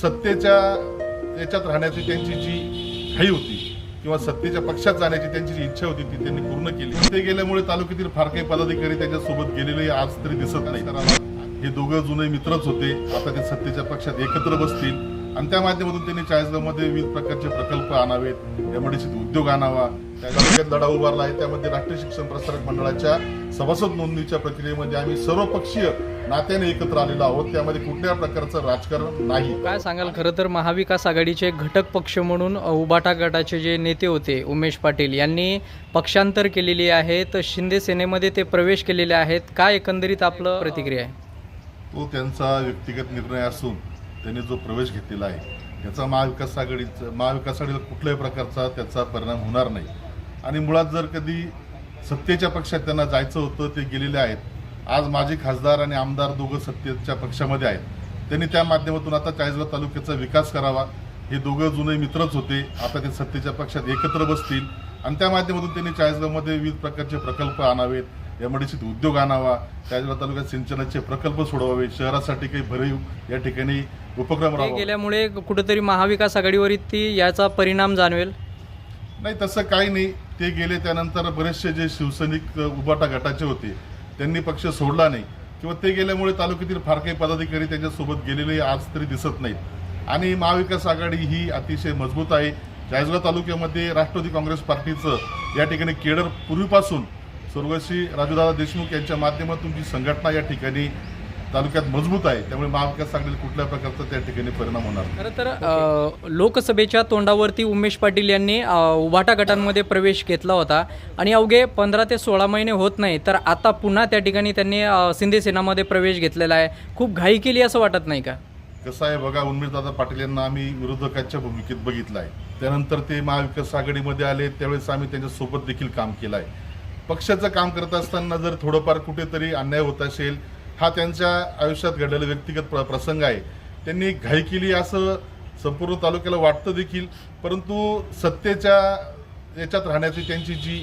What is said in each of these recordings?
सत्तेच्या याच्यात राहण्याची त्यांची जी घाई होती किंवा सत्तेच्या पक्षात जाण्याची त्यांची जी इच्छा होती ती त्यांनी पूर्ण केली। ते गेल्यामुळे तालुक्यातील फार काही पदाधिकारी त्यांच्यासोबत गेलेले आज तरी दिसत नाही। हे दोघं जुने मित्रच होते, आता ते सत्तेच्या पक्षात एकत्र बसतील आणि त्या माध्यमातून त्यांनी चाळीसगावमध्ये विविध प्रकारचे प्रकल्प आणावेत, एमआयडीसीत उद्योग आणावा, त्या तालुक्यात लढा उभारला आहे। त्यामध्ये राष्ट्रीय शिक्षण प्रसारक मंडळाच्या सभासद नोंदणीच्या प्रक्रियेमध्ये आम्ही सर्वपक्षीय नात्याने एकत्र आलेलो आहोत, त्यामध्ये कुठल्याही प्रकारचं राजकारण नाही। काय सांगाल, खरं तर महाविकास आघाडीचे घटक पक्ष म्हणून उबाटा गटाचे जे नेते होते उमेश पाटील यांनी पक्षांतर केलेली आहे, तर शिंदे सेनेमध्ये ते प्रवेश केलेले आहेत, काय एकंदरीत आपलं प्रतिक्रिया आहे? तो त्यांचा व्यक्तिगत निर्णय असून त्यांनी जो प्रवेश घेतलेला आहे त्याचा महाविकास आघाडीला कुठल्याही प्रकारचा त्याचा परिणाम होणार नाही। आणि मुळात जर कधी सत्तेच्या पक्षात त्यांना जायचं होतं ते गेलेले आहेत। आज माजी खासदार आणि आमदार दोघं सत्तेच्या पक्षामध्ये आहेत, त्यांनी त्या माध्यमातून आता चाळीसगाव तालुक्याचा विकास करावा। हे दोघं जुने मित्रच होते, आता ते सत्तेच्या पक्षात एकत्र बसतील आणि त्या माध्यमातून त्यांनी चाळीसगावमध्ये विविध प्रकारचे प्रकल्प आणावेत, एमआयडीसीत उद्योग आणावा, चाळीसगाव तालुक्यात सिंचनाचे प्रकल्प सोडवावे, शहरासाठी काही भरीव या ठिकाणी उपक्रम राबवावे। गेल्यामुळे कुठेतरी महाविकास आघाडीवरती याचा परिणाम जाणवेल? नाही, तसं काही नाही। ते गेले त्यानंतर बरेचसे जे शिवसैनिक उबाटा गटाचे होते त्यांनी पक्ष सोडला नाही किंवा ते गेल्यामुळे तालुक्यातील फार काही पदाधिकारी त्यांच्यासोबत गेलेले आज तरी दिसत नाहीत। आणि महाविकास आघाडी ही अतिशय मजबूत आहे। चाळीसगाव तालुक्यामध्ये राष्ट्रवादी काँग्रेस पार्टीचं या ठिकाणी केडर पूर्वीपासून स्वर्गीय राजूदादा देशमुख यांच्या माध्यमातून जी संघटना या ठिकाणी तालुक्यात मजबूत आहे, त्यामुळे महाविकास आघाडीला कुठल्या प्रकारचा त्या ठिकाणी परिणाम होणार नाही। खरं तर लोकसभेच्या तोंडावरती उमेश पाटील यांनी उबाटा गटांमध्ये प्रवेश घेतला होता आणि अवघे 15 ते 16 महिने होत नाही, तर आता पुन्हा त्या ठिकाणी त्यांनी शिंदे सेनेमध्ये प्रवेश घेतलेला आहे। खूप घाई केली असं वाटत नाही का? कसं आहे बघा, उमेशदादा पाटील यांना आम्ही विरोधकाच्या भूमिकेत बघितलं आहे, त्यानंतर ते महाविकास आघाडीमध्ये आले त्यावेळेस आम्ही त्यांच्यासोबत देखील काम केलं आहे। पक्षाचं काम करत असताना जर थोडंफार कुठेतरी अन्याय होत असेल, हा त्यांच्या आयुष्यात घडलेला व्यक्तिगत प्रसंग आहे, त्यांनी घाई केली असं संपूर्ण तालुक्याला वाटतं देखील। परंतु सत्तेच्या याच्यात राहण्याची त्यांची जी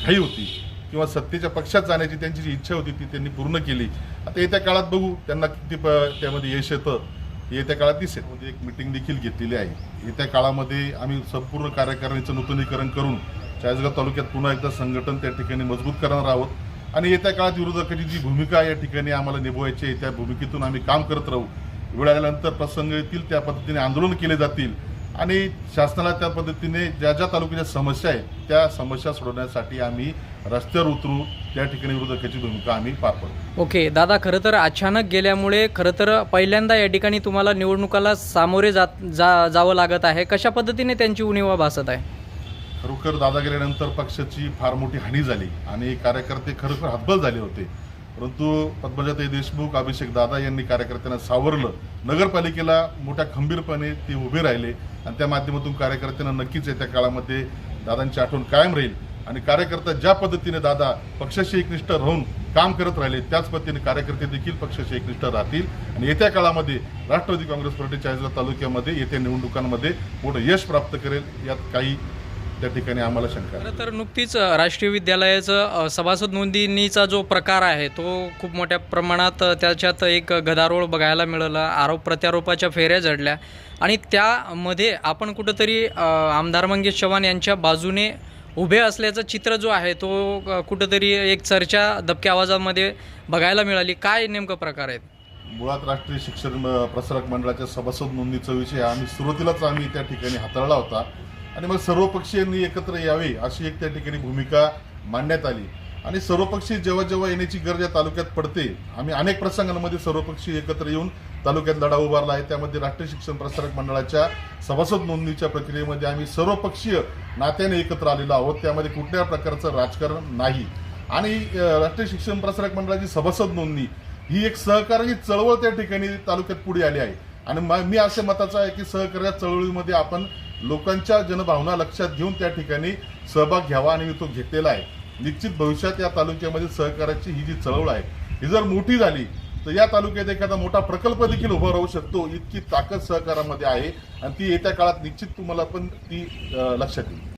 घाई होती किंवा सत्तेच्या पक्षात जाण्याची त्यांची जी इच्छा होती ती त्यांनी पूर्ण केली। आता येत्या काळात बघू त्यांना किती त्यामध्ये यश येतं, येत्या काळात दिसेल। म्हणजे एक मिटिंग देखील घेतलेली आहे, येत्या काळामध्ये आम्ही संपूर्ण कार्यकारिणीचं नूतनीकरण करून चाळीसगाव तालुक्यात पुन्हा एकदा संघटन त्या ठिकाणी मजबूत करणार आहोत आणि येत्या काळात विरोधकाची जी भूमिका या ठिकाणी आम्हाला निभवायची आहे त्या भूमिकेतून आम्ही काम करत राहू। वेळ आल्यानंतर प्रसंग येतील त्या पद्धतीने आंदोलन केले जातील आणि शासनाला त्या पद्धतीने ज्या ज्या तालुक्याच्या समस्या आहेत त्या समस्या सोडवण्यासाठी आम्ही रस्त्यावर उतरू, त्या ठिकाणी विरोधकाची भूमिका आम्ही पार पाडू। ओके दादा, खरं तर अचानक गेल्यामुळे खरं तर पहिल्यांदा या ठिकाणी तुम्हाला निवडणुकाला सामोरे जावं लागत आहे, कशा पद्धतीने त्यांची उणीवा भासत आहे? खरोखर दादा गेल्यानंतर पक्षाची फार मोठी हानी झाली आणि कार्यकर्ते खरोखर हतबल झाले होते, परंतु पद्मजाताई देशमुख, अभिषेक दादा यांनी कार्यकर्त्यांना सावरलं। नगरपालिकेला मोठ्या खंबीरपणे ते उभे राहिले आणि त्या माध्यमातून कार्यकर्त्यांना नक्कीच येत्या काळामध्ये दादांची आठवण कायम राहील आणि कार्यकर्ता ज्या पद्धतीने दादा पक्षाशी एकनिष्ठ राहून काम करत राहिले त्याच पद्धतीने कार्यकर्ते देखील पक्षाशी एकनिष्ठ राहतील आणि येत्या काळामध्ये राष्ट्रवादी काँग्रेस पार्टी चाळीसगाव तालुक्यामध्ये येत्या निवडणुकांमध्ये मोठं यश प्राप्त करेल, यात काही त्या ठिकाणी आम्हाला शंका आहे। तर नुकतीच राष्ट्रीय विद्यालयाचं सभासद नोंदणीचा जो प्रकार आहे तो खूप मोठ्या प्रमाणात त्याच्यात एक गदारोळ बघायला मिळाला, आरोप प्रत्यारोपाच्या फेऱ्या झडल्या आणि त्यामध्ये आपण कुठंतरी आमदार मंगेश चव्हाण यांच्या बाजूने उभे असल्याचं चित्र जो आहे तो कुठंतरी एक चर्चा दबक्या आवाजामध्ये बघायला मिळाली। काय नेमकं प्रकार आहेत? मुळात राष्ट्रीय शिक्षण प्रसारक मंडळाच्या सभासद नोंदणीचा विषय आम्ही सुरुवातीलाच त्या ठिकाणी हाताळला होता आणि मग सर्वपक्षीयांनी एकत्र यावे अशी एक त्या ठिकाणी भूमिका मांडण्यात आली आणि सर्वपक्षीय जेव्हा जेव्हा येण्याची गरज या तालुक्यात पडते, आम्ही अनेक प्रसंगांमध्ये सर्वपक्षीय एकत्र येऊन तालुक्यात लढा उभारला आहे। त्यामध्ये राष्ट्रीय शिक्षण प्रसारक मंडळाच्या सभासद नोंदणीच्या प्रक्रियेमध्ये आम्ही सर्वपक्षीय नात्याने एकत्र आलेलो आहोत, त्यामध्ये कुठल्याही प्रकारचं राजकारण नाही। आणि राष्ट्रीय शिक्षण प्रसारक मंडळाची सभासद नोंदणी ही एक सहकारी चळवळ त्या ठिकाणी तालुक्यात पुढे आली आहे आणि मी अशा मताचा आहे की सहकार्य चळवळीमध्ये आपण लोकांच्या जनभावना लक्षात घेऊन त्या ठिकाणी सहभाग घ्यावा आणि मी तो घेतलेला आहे। निश्चित भविष्यात या तालुक्यामध्ये सहकार्याची ही जी चळवळ आहे ही जर मोठी झाली तर या तालुक्यात एखादा मोठा प्रकल्प देखील उभा राहू शकतो, इतकी ताकद सहकारामध्ये आहे आणि ती येत्या काळात निश्चित तुम्हाला पण ती लक्षात येईल।